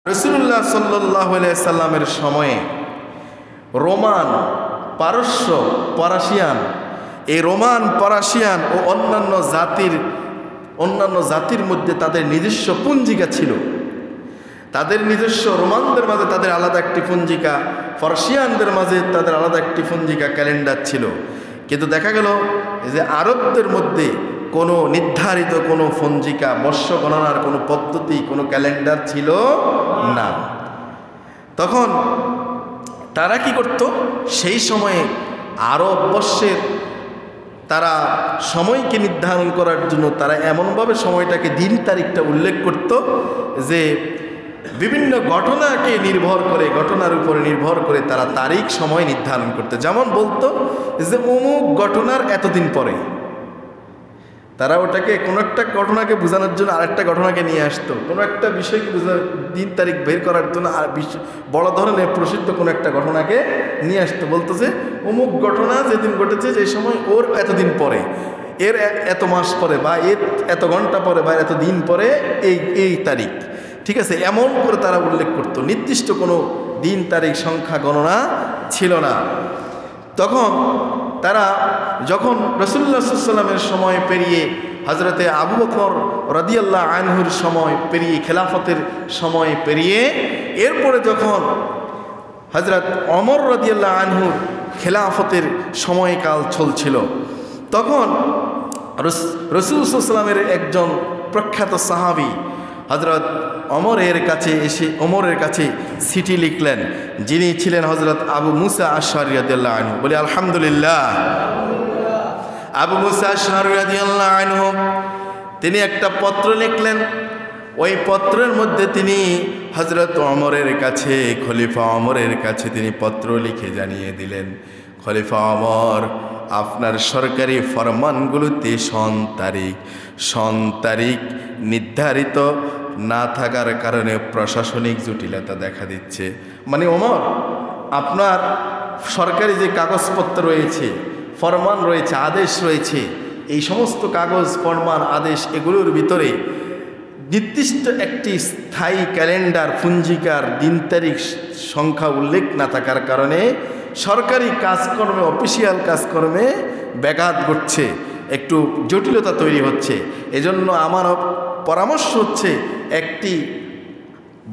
রাসূলুল্লাহ সাল্লাল্লাহু আলাইহি সাল্লামের সময়ে রোমান, পারস্য, পারসিয়ান, এই রোমান, পারসিয়ান ও অন্যান্য জাতির মধ্যে তাদের নিজস্ব পঞ্জিকা ছিল। তাদের নিজস্ব, রোমানদের মাঝে তাদের আলাদা একটি পঞ্জিকা, পারসিয়ানদের মাঝে তাদের আলাদা একটি পঞ্জিকা, ক্যালেন্ডার ছিল। কিন্তু দেখা গেল যে আরবদের মধ্যে কোনো নির্ধারিত কোনো পঞ্জিকা, বর্ষ গণনার কোনো পদ্ধতি, কোনো ক্যালেন্ডার ছিল না। তখন তারা কি করত, সেই সময়ে আরব বর্ষের তারা সময়কে নির্ধারণ করার জন্য তারা এমনভাবে সময়টাকে, দিন তারিখটা উল্লেখ করত যে বিভিন্ন ঘটনাকে নির্ভর করে, ঘটনার উপরে নির্ভর করে তারা তারিখ, সময় নির্ধারণ করতে। যেমন বলতো যে অমুক ঘটনার এতদিন পরে, তারা ওটাকে কোনো একটা ঘটনাকে বোঝানোর জন্য আরেকটা ঘটনাকে নিয়ে আসতো, কোনো একটা বিষয়কে দিন তারিখ বের করার জন্য আর বড় ধরনের প্রসিদ্ধ কোনো একটা ঘটনাকে নিয়ে আসতো। বলতো যে অমুক ঘটনা যেদিন ঘটেছে, যে সময় ওর এতদিন পরে, এর এত মাস পরে, বা এর এত ঘন্টা পরে, বা এত দিন পরে এই তারিখ, ঠিক আছে, এমন করে তারা উল্লেখ করতো। নির্দিষ্ট কোনো দিন তারিখ সংখ্যা গণনা ছিল না। তখন তারা যখন রাসূলুল্লাহ সাল্লাল্লাহু আলাইহি ওয়াসাল্লামের সময় পেরিয়ে, হযরতে আবু বকর রাদিয়াল্লাহু আনহুর সময় পেরিয়ে, খেলাফতের সময় পেরিয়ে, এরপরে যখন হযরত ওমর রাদিয়াল্লাহু আনহুর খেলাফতের সময়কাল চলছিল, তখন রাসূল সাল্লাল্লাহু আলাইহি ওয়াসাল্লামের একজন প্রখ্যাত সাহাবী হযরত ওমরের কাছে চিঠি লিখলেন, যিনি ছিলেন হযরত আবু মুসা আশআরী রাদিয়াল্লাহু আনহু। বলি আলহামদুলিল্লাহ। আবু মুসা আশআরী রাদিয়াল্লাহু আনহু তিনি একটা পত্র লিখলেন। ওই পত্রের মধ্যে তিনি হযরত ওমরের কাছে, খলিফা ওমরের কাছে তিনি পত্র লিখে জানিয়ে দিলেন, খলিফা ওমর, আপনার সরকারি ফরমানগুলোতে সন তারিখ নির্ধারিত না থাকার কারণে প্রশাসনিক জটিলতা দেখা দিচ্ছে। মানে ওমর, আপনার সরকারি যে কাগজপত্র রয়েছে, ফরমান রয়েছে, আদেশ রয়েছে, এই সমস্ত কাগজ, ফরমান, আদেশ, এগুলোর ভিতরে নির্দিষ্ট একটি স্থায়ী ক্যালেন্ডার, পঞ্জিকার দিন তারিখ সংখ্যা উল্লেখ না থাকার কারণে সরকারি কাজকর্মে, অফিসিয়াল কাজকর্মে ব্যাঘাত ঘটছে, একটু জটিলতা তৈরি হচ্ছে। এজন্য আমার পরামর্শ হচ্ছে, একটি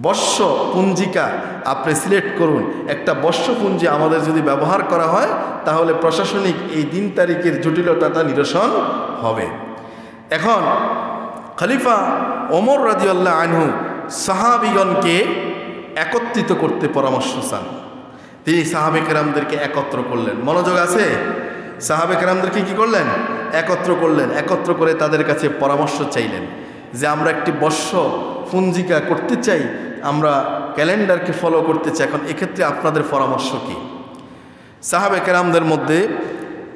বর্ষ পঞ্জিকা আপনি সিলেক্ট করুন। একটা বর্ষপঞ্জি আমাদের যদি ব্যবহার করা হয়, তাহলে প্রশাসনিক এই দিন তারিখের জটিলতাটা নিরসন হবে। এখন খলিফা ওমর রাদিয়াল্লাহু আনহু সাহাবীগণকে একত্রিত করতে পরামর্শ চান। তিনি সাহাবে কেরামদেরকে একত্র করলেন। মনোযোগ আছে? সাহাবে কেরামদেরকে কি করলেন? একত্র করলেন। একত্র করে তাদের কাছে পরামর্শ চাইলেন যে আমরা একটি বর্ষ পঞ্জিকা করতে চাই, আমরা ক্যালেন্ডারকে ফলো করতে চাই, এখন এক্ষেত্রে আপনাদের পরামর্শ কি? সাহাবে কেরামদের মধ্যে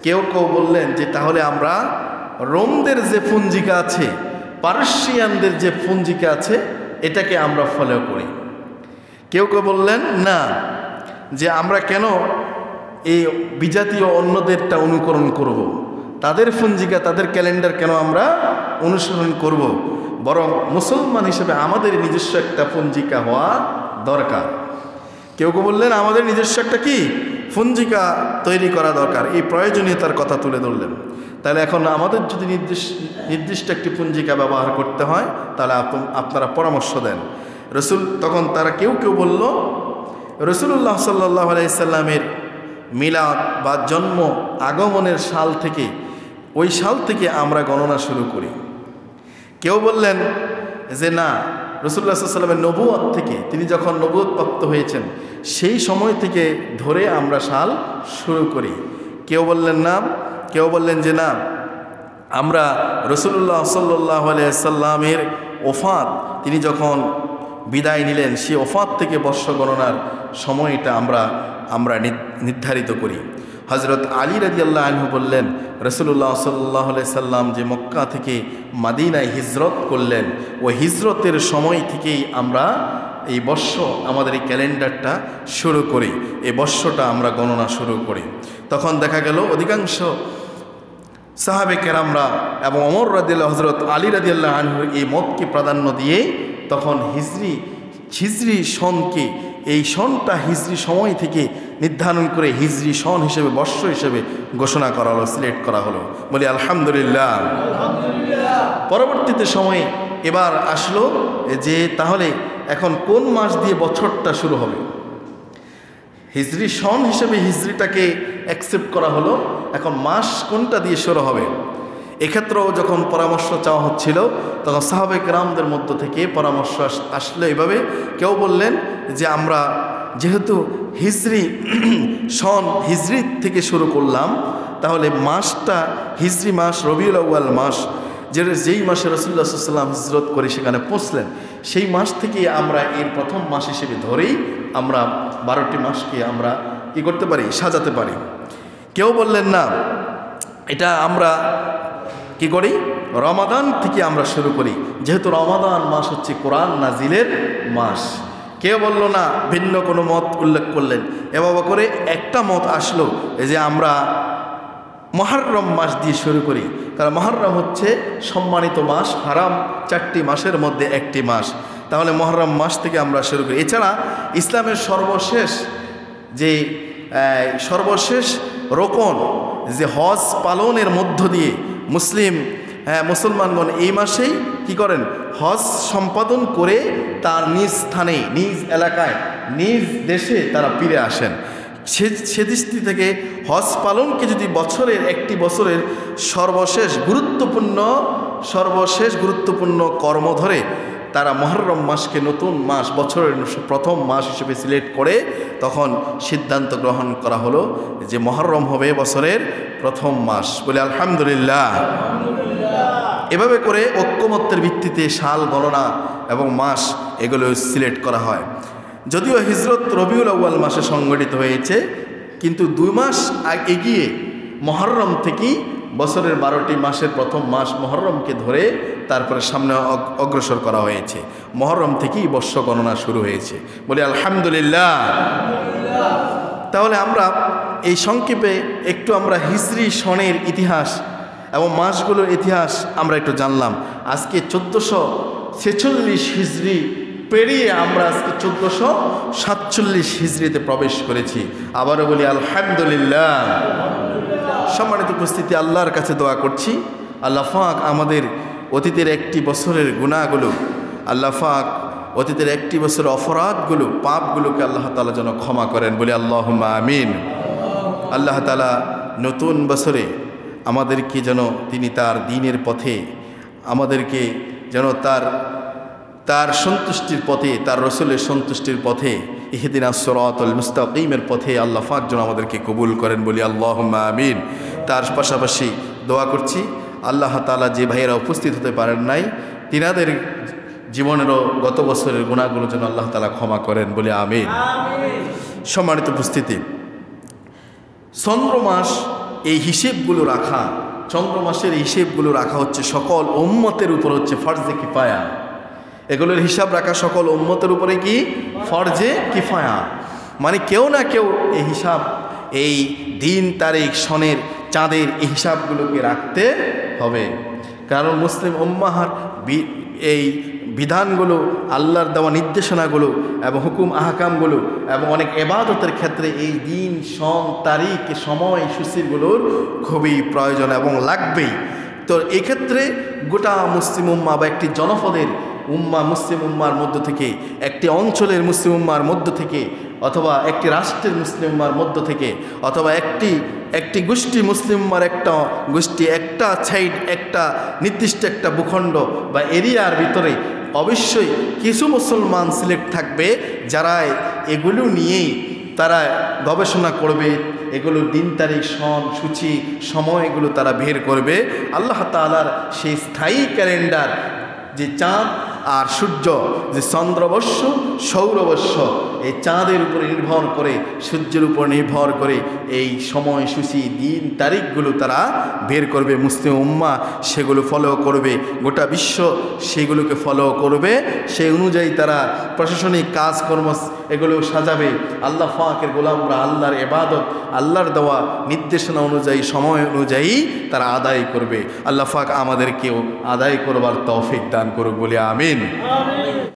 কেউ কেউ বললেন যে তাহলে আমরা রোমদের যে পঞ্জিকা আছে, পারসিয়ানদের যে পঞ্জিকা আছে, এটাকে আমরা ফলো করি। কেউ কেউ বললেন না, যে আমরা কেন এই বিজাতীয় অন্যদেরটা অনুকরণ করব, তাদের পঞ্জিকা, তাদের ক্যালেন্ডার কেন আমরা অনুসরণ করব, বরং মুসলমান হিসেবে আমাদের নিজস্ব একটা পঞ্জিকা হওয়া দরকার। কেউ কেউ বললেন আমাদের নিজস্ব একটা কি পঞ্জিকা তৈরি করা দরকার, এই প্রয়োজনীয়তার কথা তুলে ধরলেন। তাহলে এখন আমাদের যদি নির্দিষ্ট একটি পঞ্জিকা ব্যবহার করতে হয়, তাহলে আপনারা পরামর্শ দেন। তখন তারা কেউ কেউ বলল, রাসূলুল্লাহ সাল্লাল্লাহু আলাইহি সাল্লামের মিলাদ বা জন্ম আগমনের সাল থেকে, ওই সাল থেকে আমরা গণনা শুরু করি। কেউ বললেন যে না, রাসূলুল্লাহ সাল্লাল্লাহু আলাইহি সাল্লামের নবুয়ত থেকে, তিনি যখন নবুয়ত প্রাপ্ত হয়েছেন সেই সময় থেকে ধরে আমরা সাল শুরু করি। কেউ বললেন না, কেউ বললেন যে না, আমরা রাসূলুল্লাহ সাল্লাল্লাহু আলাইহি সাল্লামের ওফাত, তিনি যখন বিদায় নিলেন, সেই ওফাত থেকে বর্ষ গণনার সময়টা আমরা নির্ধারিত করি। হযরত আলী রাদিয়াল্লাহু আনহু বললেন, রাসূলুল্লাহ সাল্লাল্লাহু আলাইহি সাল্লাম যে মক্কা থেকে মদিনায় হিজরত করলেন, ওই হিজরতের সময় থেকেই আমরা এই বর্ষ, আমাদের এই ক্যালেন্ডারটা শুরু করি, এই বর্ষটা আমরা গণনা শুরু করি। তখন দেখা গেল অধিকাংশ সাহাবে কেরামরা এবং ওমর রাদিয়াল্লাহু, হযরত আলী রাদিয়াল্লাহু আনহুর এই মতকে প্রাধান্য দিয়ে তখন হিজরি হিজরি সনকে, এই সনটা হিজরি সময় থেকে নির্ধারণ করে হিজরি সন হিসেবে, বর্ষ হিসেবে ঘোষণা করা হলো, সিলেক্ট করা হলো। বলি আলহামদুলিল্লাহ। পরবর্তীতে সময়ে এবার আসলো যে তাহলে এখন কোন মাস দিয়ে বছরটা শুরু হবে। হিজরি সন হিসেবে হিজরিটাকে অ্যাকসেপ্ট করা হলো, এখন মাস কোনটা দিয়ে শুরু হবে। এক্ষেত্রেও যখন পরামর্শ চাওয়া হচ্ছিল তখন সাহাবে কেরামদের মধ্য থেকে পরামর্শ আসলো এভাবে। কেউ বললেন যে আমরা যেহেতু হিজরি সন হিজরি থেকে শুরু করলাম, তাহলে মাসটা হিজরি মাস রবিউল আউয়াল মাস, যেই মাসে রাসূলুল্লাহ সাল্লাল্লাহু আলাইহি ওয়াসাল্লাম হিজরত করে সেখানে পৌঁছলেন, সেই মাস থেকে আমরা এর প্রথম মাস হিসেবে ধরেই আমরা 12টি মাসকে আমরা কি করতে পারি, সাজাতে পারি। কেউ বললেন না, এটা আমরা কি করি, রমাদান থেকে আমরা শুরু করি, যেহেতু রমাদান মাস হচ্ছে কোরআন নাজিলের মাস। কেউ বলল না, ভিন্ন কোনো মত উল্লেখ করলেন। এভাবে করে একটা মত আসলো যে আমরা মুহররম মাস দিয়ে শুরু করি, কারণ মুহররম হচ্ছে সম্মানিত মাস, হারাম 4টি মাসের মধ্যে একটি মাস, তাহলে মুহররম মাস থেকে আমরা শুরু করি। এছাড়া ইসলামের সর্বশেষ রোকন যে হজ পালনের মধ্য দিয়ে মুসলমানগণ এই মাসেই কি করেন, হজ সম্পাদন করে তার নিজ স্থানে, নিজ এলাকায়, নিজ দেশে তারা ফিরে আসেন। সে দৃষ্টি থেকে হজ পালনকে যদি একটি বছরের সর্বশেষ গুরুত্বপূর্ণ কর্ম ধরে তারা মুহররম মাসকে নতুন মাস, বছরের প্রথম মাস হিসেবে সিলেক্ট করে তখন সিদ্ধান্ত গ্রহণ করা হলো যে মুহররম হবে বছরের প্রথম মাস। বলে আলহামদুলিল্লাহ। এভাবে করে ঐক্যমত্যের ভিত্তিতে সাল গণনা এবং মাস এগুলো সিলেক্ট করা হয়। যদিও হিজরত রবিউল আউয়াল মাসে সংগঠিত হয়েছে, কিন্তু 2 মাস এগিয়ে মুহররম থেকেই বছরের 12টি মাসের প্রথম মাস মুহররমকে ধরে তারপরে সামনে অগ্রসর করা হয়েছে। মুহররম থেকেই বর্ষ গণনা শুরু হয়েছে। বলি আলহামদুলিল্লাহ। তাহলে আমরা এই সংক্ষেপে একটু আমরা হিজরি সনের ইতিহাস এবং মাসগুলোর ইতিহাস আমরা একটু জানলাম। আজকে 1446 হিজরি পেরিয়ে আমরা আজকে 1447 হিজরিতে প্রবেশ করেছি। আবারও বলি আলহামদুলিল্লাহ। সম্মানিত উপস্থিতি, আল্লাহর কাছে দোয়া করছি আল্লাহ পাক আমাদের অতীতের একটি বছরের গুনাহগুলো, আল্লাহ পাক অতীতের একটি বছরের অপরাধগুলো, পাপগুলোকে আল্লাহ তাআলা যেন ক্ষমা করেন। বলি আল্লাহুম্মা আমিন। আল্লাহ তাআলা নতুন বছরে আমাদেরকে যেন তিনি তার দ্বীনের পথে, আমাদেরকে যেন তার সন্তুষ্টির পথে, তার রাসূলের সন্তুষ্টির পথে, ইহদিনাস সিরাতাল মুস্তাকিমের পথে আল্লাহ পাক যেন আমাদেরকে কবুল করেন। বলি আল্লাহুম্মা আমিন। তার পাশাপাশি দোয়া করছি আল্লাহ তাআলা যে ভাইয়েরা উপস্থিত হতে পারেন নাই, তিনাদের জীবনেরও গত বছরের গুনাহগুলো যেন আল্লাহ তাআলা ক্ষমা করেন। বলি আমিন। সম্মানিত উপস্থিতি, চন্দ্রমাস এই হিসেবগুলো রাখা, চন্দ্রমাসের হিসেবগুলো রাখা হচ্ছে সকল উম্মতের উপর হচ্ছে ফরজে কিফায়া। এগুলোর হিসাব রাখা সকল উম্মতের উপরে কি ফরজে কিফায়া, মানে কেউ না কেউ এই হিসাব, এই দিন তারিখ সনের চাঁদের এই হিসাবগুলোকে রাখতে হবে। কারণ মুসলিম উম্মাহর এই বিধানগুলো, আল্লাহর দেওয়া নির্দেশনাগুলো এবং হুকুম আহকামগুলো এবং অনেক ইবাদতের ক্ষেত্রে এই দিন সন তারিখ সময় সূচিগুলোর খুবই প্রয়োজন এবং লাগবেই। তো এক্ষেত্রে গোটা মুসলিম উম্মাহ বা একটি জনপদের উম্মাহ, মুসলিম উম্মার মধ্য থেকে, একটি অঞ্চলের মুসলিম উম্মার মধ্য থেকে, অথবা একটি রাষ্ট্রের মুসলিম উম্মার মধ্য থেকে, অথবা একটি গোষ্ঠী মুসলিম উম্মার একটা গোষ্ঠী, একটা সাইড, একটা নির্দিষ্ট একটা ভূখণ্ড বা এরিয়ার ভিতরে অবশ্যই কিছু মুসলমান সিলেক্ট থাকবে যারা এগুলো নিয়েই তারা গবেষণা করবে, এগুলো দিন তারিখ সন সূচি সময় এগুলো তারা বের করবে। আল্লাহ তাআলার সেই স্থায়ী ক্যালেন্ডার, যে চাঁদ আর সূর্য, যে চন্দ্রবর্ষ সৌরবর্ষ, এই চাঁদের উপরে নির্ভর করে, সূর্যের উপর নির্ভর করে এই সময়সূচি দিন তারিখগুলো তারা বের করবে। মুসলিম উম্মাহ সেগুলো ফলো করবে, গোটা বিশ্ব সেগুলোকে ফলো করবে। সেই অনুযায়ী তারা প্রশাসনিক কাজকর্ম এগুলো সাজাবে। আল্লাহ পাকের গোলামরা আল্লাহর ইবাদত, আল্লাহর দেওয়া নির্দেশনা অনুযায়ী, সময় অনুযায়ী তারা আদায় করবে। আল্লাহ পাক আমাদেরকেও আদায় করবার তৌফিক দান করুক। বলে আমিন।